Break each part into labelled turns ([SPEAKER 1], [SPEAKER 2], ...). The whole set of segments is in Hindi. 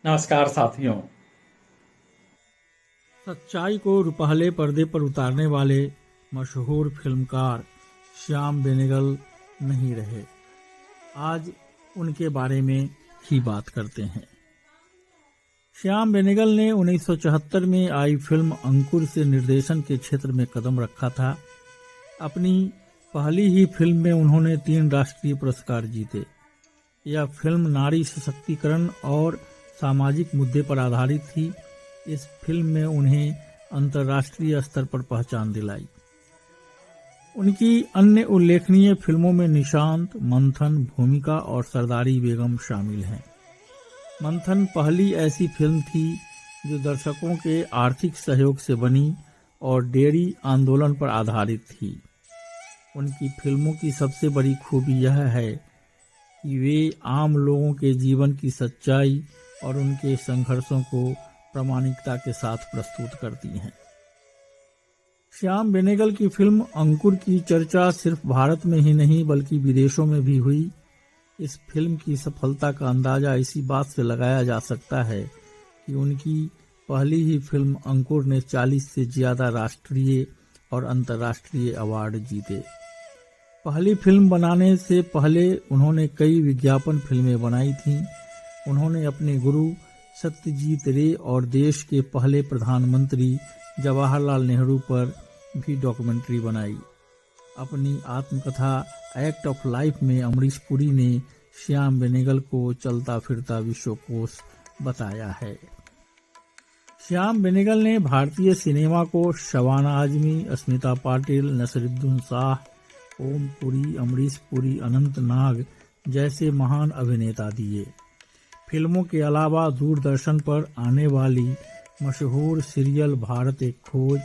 [SPEAKER 1] नमस्कार साथियों।
[SPEAKER 2] सच्चाई को रुपहले पर्दे पर उतारने वाले मशहूर फिल्मकार श्याम बेनेगल नहीं रहे। आज उनके बारे में ही बात करते हैं। श्याम बेनेगल ने 1974 में आई फिल्म अंकुर से निर्देशन के क्षेत्र में कदम रखा था। अपनी पहली ही फिल्म में उन्होंने 3 राष्ट्रीय पुरस्कार जीते। यह फिल्म नारी सशक्तिकरण और सामाजिक मुद्दे पर आधारित थी। इस फिल्म में उन्हें अंतर्राष्ट्रीय स्तर पर पहचान दिलाई। उनकी अन्य उल्लेखनीय फिल्मों में निशांत, मंथन, भूमिका और सरदारी बेगम शामिल हैं। मंथन पहली ऐसी फिल्म थी जो दर्शकों के आर्थिक सहयोग से बनी और डेयरी आंदोलन पर आधारित थी। उनकी फिल्मों की सबसे बड़ी खूबी यह है कि वे आम लोगों के जीवन की सच्चाई और उनके संघर्षों को प्रामाणिकता के साथ प्रस्तुत करती हैं। श्याम बेनेगल की फिल्म अंकुर की चर्चा सिर्फ भारत में ही नहीं बल्कि विदेशों में भी हुई। इस फिल्म की सफलता का अंदाजा इसी बात से लगाया जा सकता है कि उनकी पहली ही फिल्म अंकुर ने 40 से ज्यादा राष्ट्रीय और अंतर्राष्ट्रीय अवार्ड जीते। पहली फिल्म बनाने से पहले उन्होंने कई विज्ञापन फिल्में बनाई थीं। उन्होंने अपने गुरु सत्यजीत रे और देश के पहले प्रधानमंत्री जवाहरलाल नेहरू पर भी डॉक्यूमेंट्री बनाई। अपनी आत्मकथा एक्ट ऑफ लाइफ में अमरीश पुरी ने श्याम बेनेगल को चलता फिरता विश्वकोश बताया है। श्याम बेनेगल ने भारतीय सिनेमा को शबाना आजमी, अस्मिता पाटिल, नसीरुद्दीन शाह, ओम पुरी, अमरीश पुरी, अनंत नाग जैसे महान अभिनेता दिए। फिल्मों के अलावा दूरदर्शन पर आने वाली मशहूर सीरियल भारत एक खोज,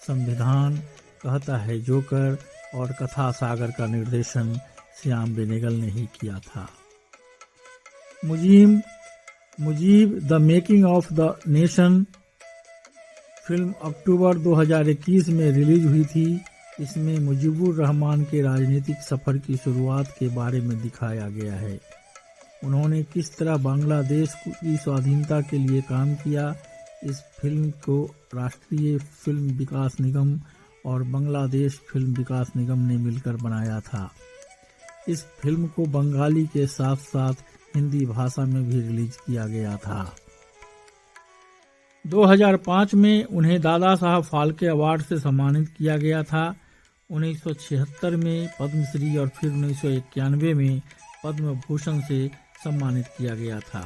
[SPEAKER 2] संविधान, कहता है जोकर और कथा सागर का निर्देशन श्याम बेनेगल ने ही किया था। Mujib the making of the nation film October 2021 में रिलीज हुई थी। इसमें मुजीबुर रहमान के राजनीतिक सफर की शुरुआत के बारे में दिखाया गया है। उन्होंने किस तरह बांग्लादेश की स्वाधीनता के लिए काम किया। इस फिल्म को राष्ट्रीय फिल्म विकास निगम और बांग्लादेश फिल्म विकास निगम ने मिलकर बनाया था। इस फिल्म को बंगाली के साथ साथ हिंदी भाषा में भी रिलीज किया गया था। 2005 में उन्हें दादा साहब फाल्के अवार्ड से सम्मानित किया गया था। 1976 में पद्मश्री और फिर 1991 में पद्म भूषण से सम्मानित किया गया था।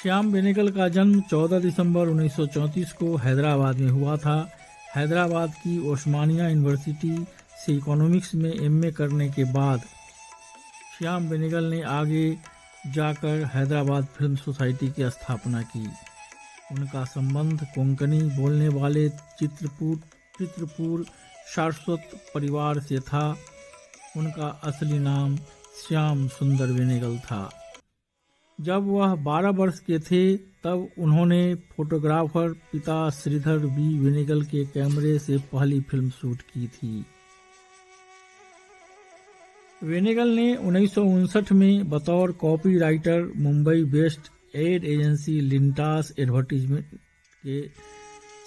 [SPEAKER 2] श्याम बेनेगल का जन्म 14 दिसंबर 1934 को हैदराबाद में हुआ था। हैदराबाद की ओस्मानिया यूनिवर्सिटी से इकोनॉमिक्स में एमए करने के बाद श्याम बेनेगल ने आगे जाकर हैदराबाद फिल्म सोसाइटी की स्थापना की। उनका संबंध कोंकणी बोलने वाले चित्रपुर सारस्वत परिवार से था। उनका असली नाम श्याम सुंदर बेनेगल था। जब वह 12 वर्ष के थे तब उन्होंने फोटोग्राफर पिता श्रीधर बी बेनेगल के कैमरे से पहली फिल्म शूट की थी। बेनेगल ने 1959 में बतौर copy writer Mumbai based ad agency Lintas advertisement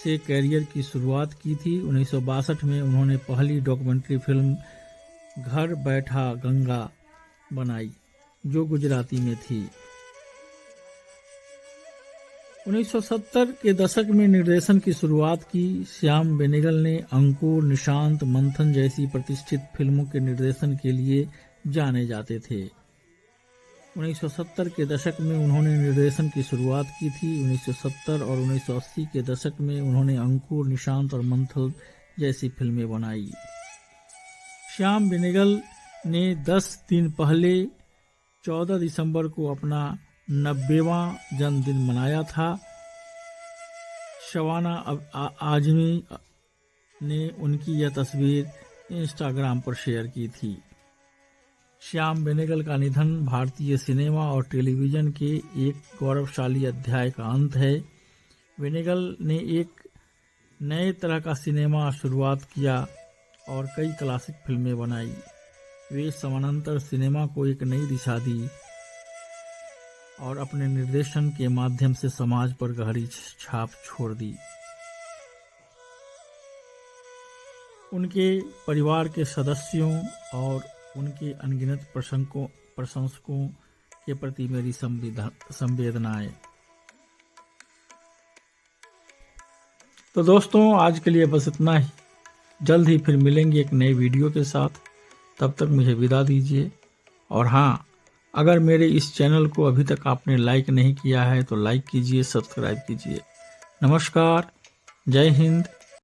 [SPEAKER 2] से कैरियर की शुरुआत की थी। 1962 में उन्होंने पहली डॉक्यूमेंट्री फिल्म घर बैठा गंगा बनाई जो गुजराती में थी। 1970 के दशक में निर्देशन की शुरुआत की। श्याम बेनेगल ने अंकुर, निशांत, मंथन जैसी प्रतिष्ठित फिल्मों के निर्देशन के लिए जाने जाते थे। 1970 के दशक में उन्होंने निर्देशन की शुरुआत की थी। 1970 और 1980 के दशक में उन्होंने अंकुर, निशांत और मंथन जैसी फिल्में बनाई। श्याम बेनेगल ने 10 दिन पहले 14 दिसंबर को अपना 90वां जन्मदिन मनाया था। शबाना आजमी ने उनकी यह तस्वीर इंस्टाग्राम पर शेयर की थी। श्याम बेनेगल का निधन भारतीय सिनेमा और टेलीविजन के एक गौरवशाली अध्याय का अंत है। बेनेगल ने एक नए तरह का सिनेमा शुरुआत किया और कई क्लासिक फिल्में बनाई। वे समानांतर सिनेमा को एक नई दिशा दी और अपने निर्देशन के माध्यम से समाज पर गहरी छाप छोड़ दी। उनके परिवार के सदस्यों और उनके अनगिनत प्रशंसकों के प्रति मेरी संवेदनाएं। तो दोस्तों, आज के लिए बस इतना ही। जल्द ही फिर मिलेंगे एक नई वीडियो के साथ। तब तक मुझे विदा दीजिए। और हाँ, अगर मेरे इस चैनल को अभी तक आपने लाइक नहीं किया है तो लाइक कीजिए, सब्सक्राइब कीजिए। नमस्कार, जय हिंद,